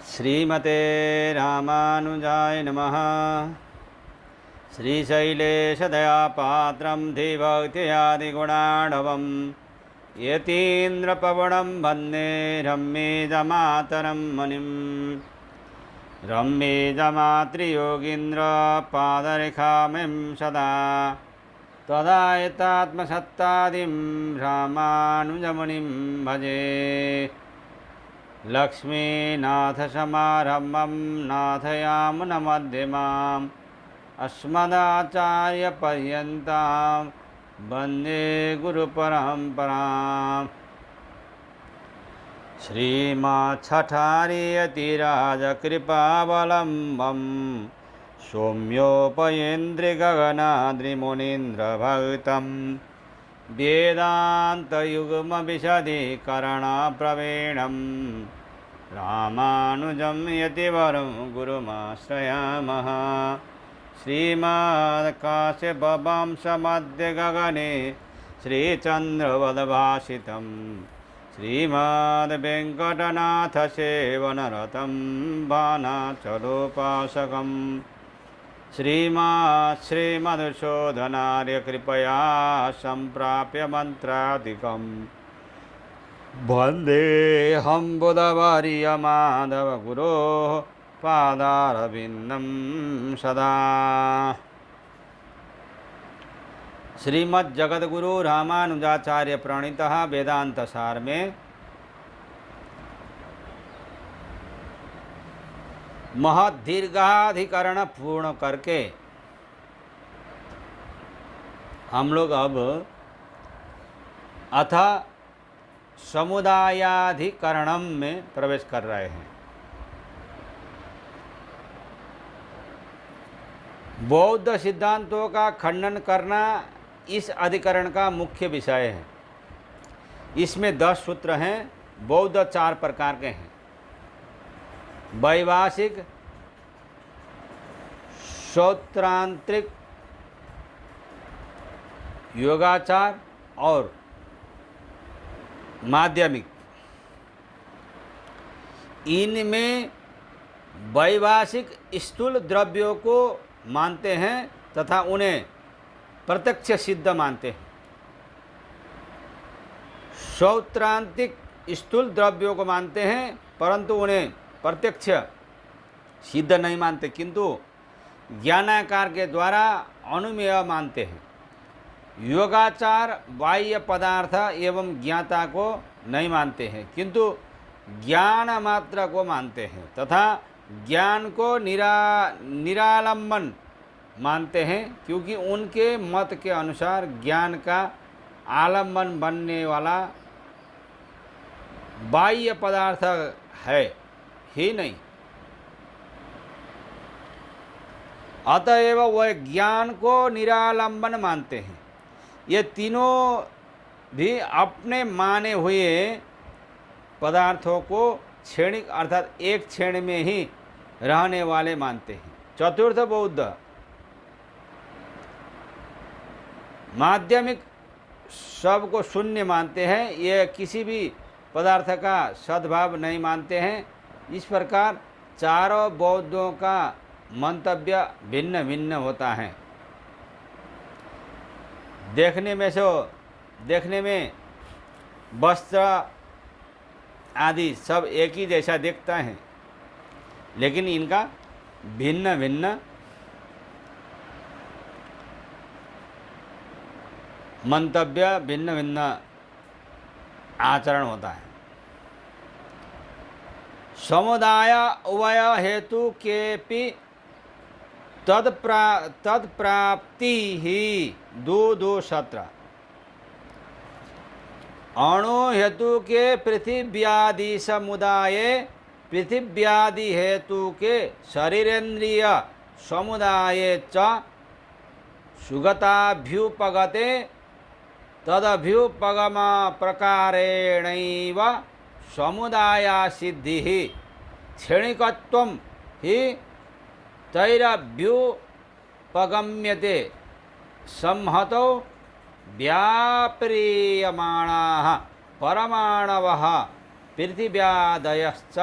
श्रीमते रामानुजाय नमः। श्रीशैलेशदयापात्रं धीभक्त्यादिगुणाढवं यतीन्द्रपवनं वन्दे रम्येजमातरं मुनिं। रम्येजमातृयोगीन्द्रपादरेखामिं सदा तदायतात्मसत्तादिं रामानुजमुनिं भजे। लक्ष्मीनाथसमारम्भं नाथयामुनमध्यमाम् अस्मदाचार्यपर्यन्तां वन्दे गुरुपरम्पराम्। श्रीमच्छठारियतिराजकृपावलम्बं सौम्योपयेन्द्रिगगनाद्रिमुनीन्द्रभक्तं वेदान्तयुग्मविशदीकरणप्रवीणं रामानुजं यतिवरं गुरुमाश्रयामः। श्रीमत्काश्यपवंशमध्ये गगने श्रीचन्द्रवदभासितं श्रीमद्वेङ्कटनाथसेवनरतं बाणाचलोपासकं श्रीमधुसूदनार्यकृपया सम्प्राप्य मन्त्रादिकम् वन्देऽहं बुधवर्यमाधवगुरोः पादारविन्दं सदा। श्रीमद्जगद्गुरु रामानुजाचार्य प्रणीतः वेदांत सार में महदीर्घाधिकरण पूर्ण करके हम लोग अब अथ समुदायाधिकरणम में प्रवेश कर रहे हैं। बौद्ध सिद्धांतों का खंडन करना इस अधिकरण का मुख्य विषय है। इसमें 10 सूत्र हैं। बौद्ध 4 प्रकार के हैं: वैभाषिक, श्रोत्रांतरिक, योगाचार और माध्यमिक। इनमें वैभाषिक स्थूल द्रव्यों को मानते हैं तथा उन्हें प्रत्यक्ष सिद्ध मानते हैं। श्रोत्रांतिक स्थूल द्रव्यों को मानते हैं परंतु उन्हें प्रत्यक्ष सिद्ध नहीं मानते, किंतु ज्ञानाकार के द्वारा अनुमेय मानते हैं। योगाचार बाह्य पदार्थ एवं ज्ञाता को नहीं मानते हैं किंतु ज्ञान मात्र को मानते हैं तथा ज्ञान को निरालंबन मानते हैं, क्योंकि उनके मत के अनुसार ज्ञान का आलंबन बनने वाला बाह्य पदार्थ है ही नहीं। अतएव वह ज्ञान को निरालंबन मानते हैं। ये तीनों भी अपने माने हुए पदार्थों को क्षणिक अर्थात एक क्षण में ही रहने वाले मानते हैं। चतुर्थ बौद्ध माध्यमिक सब को शून्य मानते हैं। ये किसी भी पदार्थ का सद्भाव नहीं मानते हैं। इस प्रकार चारों बौद्धों का मंतव्य भिन्न भिन्न होता है। देखने में वस्त्र आदि सब एक ही जैसा दिखता है, लेकिन इनका भिन्न भिन्न मंतव्य, भिन्न भिन्न आचरण होता है। समुदाय उभय हेतु केपि तत्प्राप्ति ही दो सत्र। अणु हेतु के पृथिव्यादि समुदाय, पृथिव्यादि हेतु के शरीरेन्द्रिय समुदाय च सुगताभ्युपगते तदभ्युपगम प्रकारेणैव समुदाय सिद्धि क्षणिकत्वं हि तैरभ्युपगम्यते संहतौ व्याप्रियमाणाः परमाणवः पृथिव्यादयश्च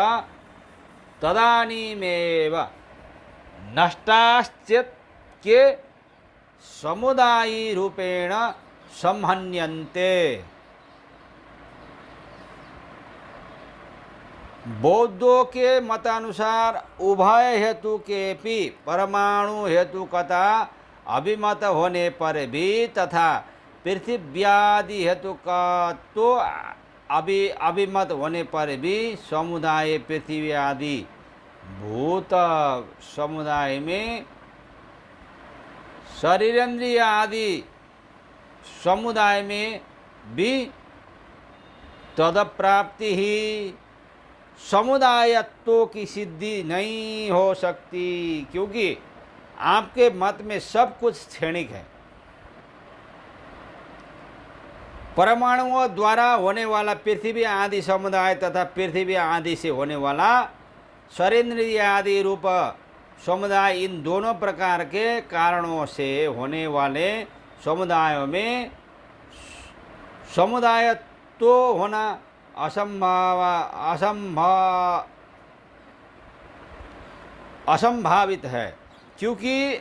तदानीमेव नष्टाश्चित् के समुदायी रूपेण संहन्यन्ते। बौद्धों के मतानुसार उभय हेतु के भी परमाणु हेतुकता अभिमत होने पर भी तथा पृथिव्यादि हेतु का तो अभिमत होने पर भी समुदाय पृथ्वी आदि भूत समुदाय में शरीरेंद्रिय आदि समुदाय में भी तदप्राप्ति ही समुदायत्व की सिद्धि नहीं हो सकती, क्योंकि आपके मत में सब कुछ क्षणिक है। परमाणुओं द्वारा होने वाला पृथ्वी आदि समुदाय तथा पृथ्वी आदि से होने वाला शरीरेंद्रिय आदि रूप समुदाय, इन दोनों प्रकार के कारणों से होने वाले समुदायों में समुदायत्व होना असंभावित है, क्योंकि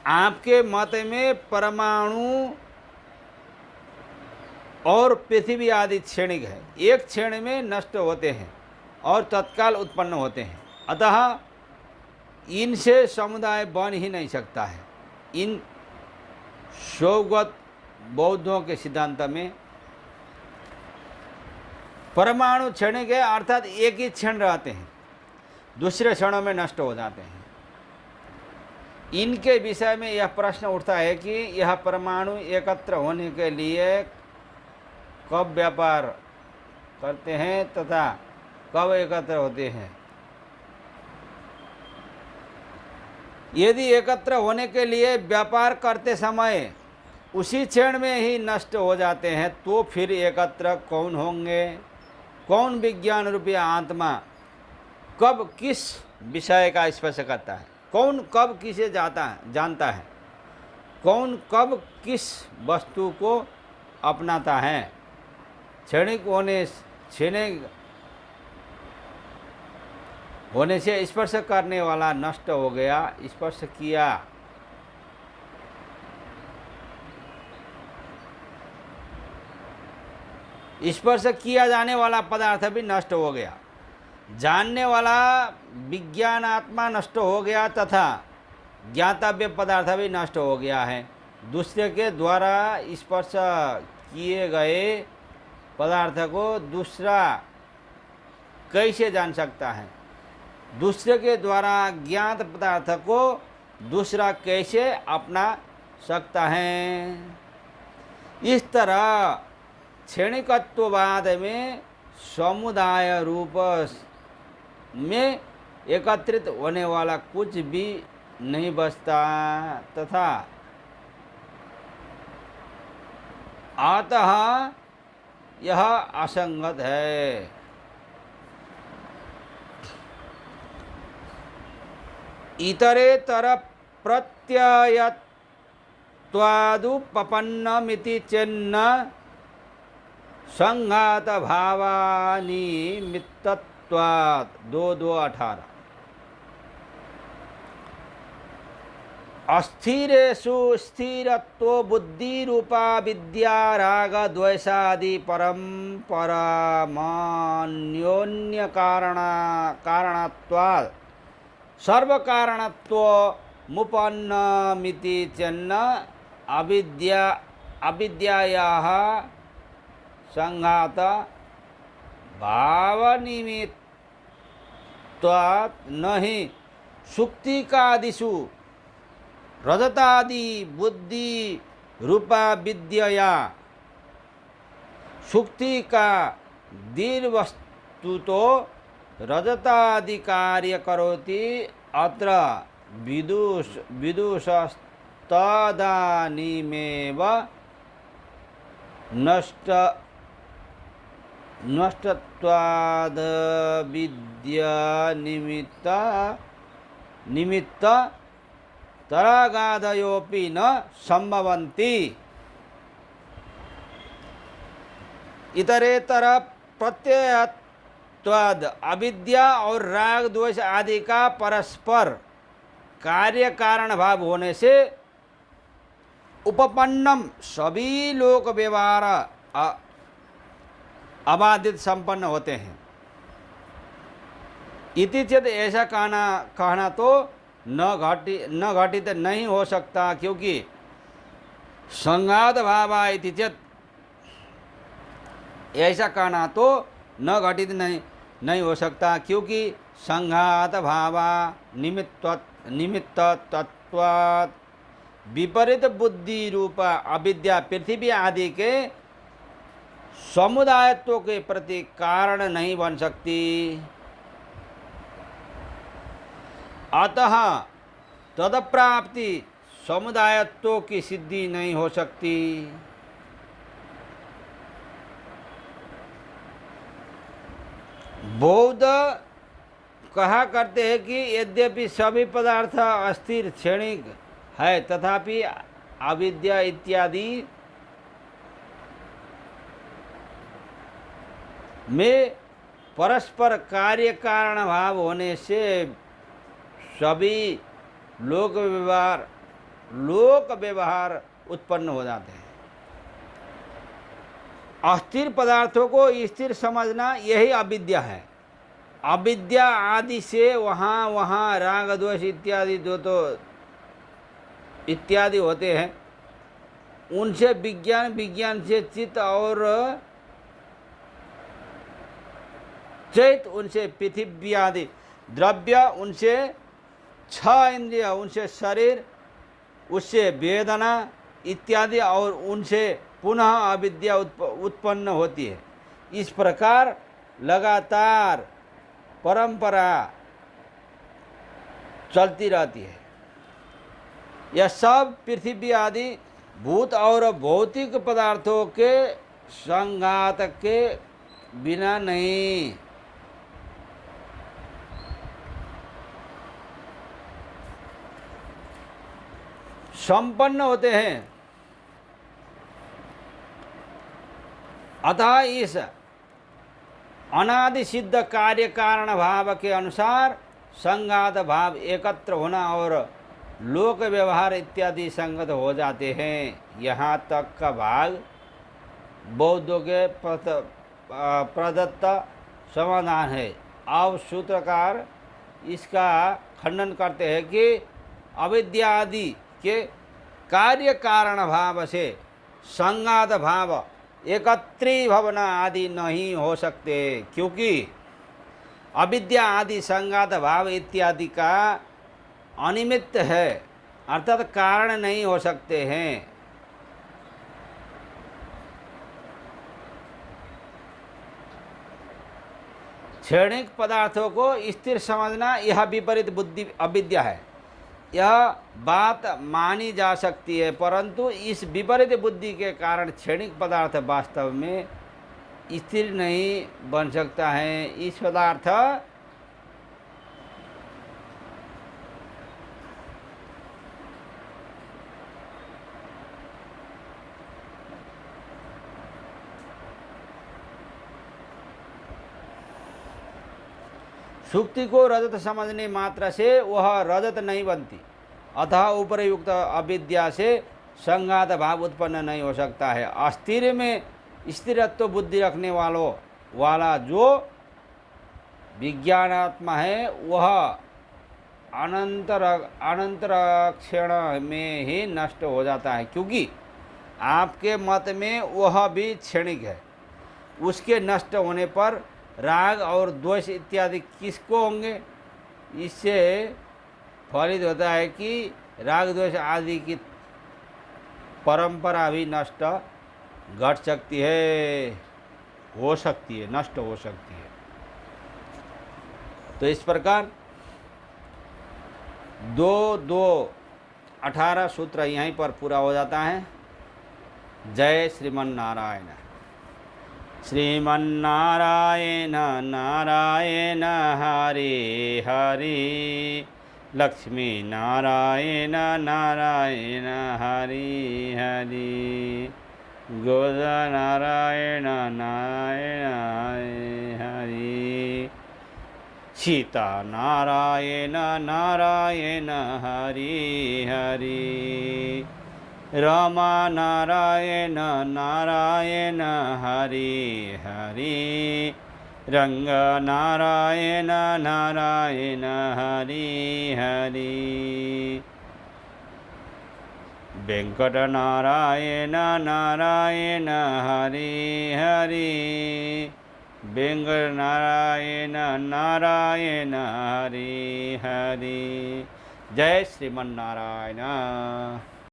आपके मत में परमाणु और पृथ्वी आदि क्षणिक है, एक क्षण में नष्ट होते हैं और तत्काल उत्पन्न होते हैं, अतः इनसे समुदाय बन ही नहीं सकता है। इन शैवगत बौद्धों के सिद्धांत में परमाणु क्षणिक है, अर्थात एक ही क्षण रहते हैं, दूसरे क्षणों में नष्ट हो जाते हैं। इनके विषय में यह प्रश्न उठता है कि यह परमाणु एकत्र होने के लिए कब व्यापार करते हैं तथा कब एकत्र होते हैं। यदि एकत्र होने के लिए व्यापार करते समय उसी क्षण में ही नष्ट हो जाते हैं, तो फिर एकत्र कौन होंगे? कौन विज्ञान रूपी आत्मा कब किस विषय का स्पर्श करता है? कौन कब किसे जानता है? कौन कब किस वस्तु को अपनाता है? क्षणिक होने से स्पर्श करने वाला नष्ट हो गया, स्पर्श किया स्पर्श किया जाने वाला पदार्थ भी नष्ट हो गया, जानने वाला विज्ञान आत्मा नष्ट हो गया तथा ज्ञातव्य पदार्थ भी नष्ट हो गया है। दूसरे के द्वारा स्पर्श किए गए पदार्थ को दूसरा कैसे जान सकता है? दूसरे के द्वारा ज्ञात पदार्थ को दूसरा कैसे अपना सकता है? इस तरह क्षणिकत्ववाद में समुदाय रूप में एकत्रित होने वाला कुछ भी नहीं बचता तथा अतः यह असंगत है। इतरेतर प्रत्ययत्वादुपपन्नमिति चेन्न संघात भावानि मित्तत्वात् 2:18। अस्थिरेषु स्थिरत्व बुद्धि रूपा विद्या राग द्वेषादि परम्परामान्योन्य कारणत्वात् सर्व कारणत्व मुपन्नमिति चेन्न अविद्यायाः संघात भावनिमित्तात् नहि सुक्तिकादिषु रजतादि बुद्धि रूपा विद्यया सुक्ति का दीर्घ वस्तु तो रजतादि कार्य करोति अत्र विदुषस्तदानीमेव नष्टत्वाद विद्या निमित्त तरागादयोपि न संभवन्ति। इतरेतर त्वद अविद्या और राग द्वेष आदि का परस्पर कार्य कारण भाव होने से उपपन्नम सभी लोक व्यवहार अबाधित संपन्न होते हैं। इति चेत ऐसा कहना तो न घटित नहीं हो सकता, क्योंकि संघात भावा इति चेत ऐसा कहना तो न घटित नहीं हो सकता, क्योंकि संघात भावा निमित्त तत्वात् विपरीत बुद्धि रूपा अविद्या पृथ्वी आदि के समुदायत्व के प्रति कारण नहीं बन सकती। अतः तदप्राप्ति समुदायत्व की सिद्धि नहीं हो सकती। बौद्ध कहा करते हैं कि यद्यपि सभी पदार्थ अस्थिर क्षणिक है, तथापि अविद्या इत्यादि में परस्पर कार्य कारण भाव होने से सभी लोक व्यवहार उत्पन्न हो जाते हैं। अस्थिर पदार्थों को स्थिर समझना यही अविद्या है। अविद्या आदि से वहाँ राग द्वेष इत्यादि जो तो इत्यादि होते हैं, उनसे विज्ञान से चित्त और चैत, उनसे पृथ्वी आदि द्रव्य, उनसे छह इंद्रिय, उनसे शरीर, उससे वेदना इत्यादि, और उनसे पुनः अविद्या उत्पन्न होती है। इस प्रकार लगातार परंपरा चलती रहती है। यह सब पृथ्वी आदि भूत और भौतिक पदार्थों के संघात के बिना नहीं। संपन्न होते हैं। अतः इस अनादि सिद्ध कार्य कारण भाव के अनुसार संघात भाव एकत्र होना और लोक व्यवहार इत्यादि संगत हो जाते हैं। यहाँ तक का भाग बौद्धों के प्रदत्त समाधान है। अब सूत्रकार इसका खंडन करते हैं कि अविद्या आदि के कार्य कारण भाव से संघात भाव एकत्री भवना आदि नहीं हो सकते, क्योंकि अविद्या आदि संघात भाव इत्यादि का अनिमित्त है, अर्थात कारण नहीं हो सकते हैं। क्षणिक पदार्थों को स्थिर समझना यह विपरीत बुद्धि अविद्या है। यह बात मानी जा सकती है, परंतु इस विपरीत बुद्धि के कारण क्षणिक पदार्थ वास्तव में स्थिर नहीं बन सकता है। इस पदार्थ सुक्ति को रजत समझने मात्र से वह रजत नहीं बनती, अतः उपरयुक्त अविद्या से संघात भाव उत्पन्न नहीं हो सकता है। अस्थिर में स्थिरत्व बुद्धि रखने वाला जो विज्ञानात्मा है वह अनंतर क्षण में ही नष्ट हो जाता है, क्योंकि आपके मत में वह भी क्षणिक है। उसके नष्ट होने पर राग और द्वेष इत्यादि किसको होंगे? इससे फलित होता है कि राग द्वेष आदि की परंपरा भी नष्ट घट सकती है, नष्ट हो सकती है। तो इस प्रकार 2-2-18 सूत्र यहीं पर पूरा हो जाता है। जय श्रीमन्नारायण। श्रीमन्नारायण नारायण हरे हरे, लक्ष्मी नारायण नारायण हरे हरे, गोदा नारायण नारायण हरि सीता नारायण नारायण हरि हरि रमा नारायण नारायण हरि हरि रंग नारायण नारायण हरि हरि वेंकट नारायण नारायण हरि हरि वेंकट नारायण नारायण हरि हरि जय श्रीमन नारायण।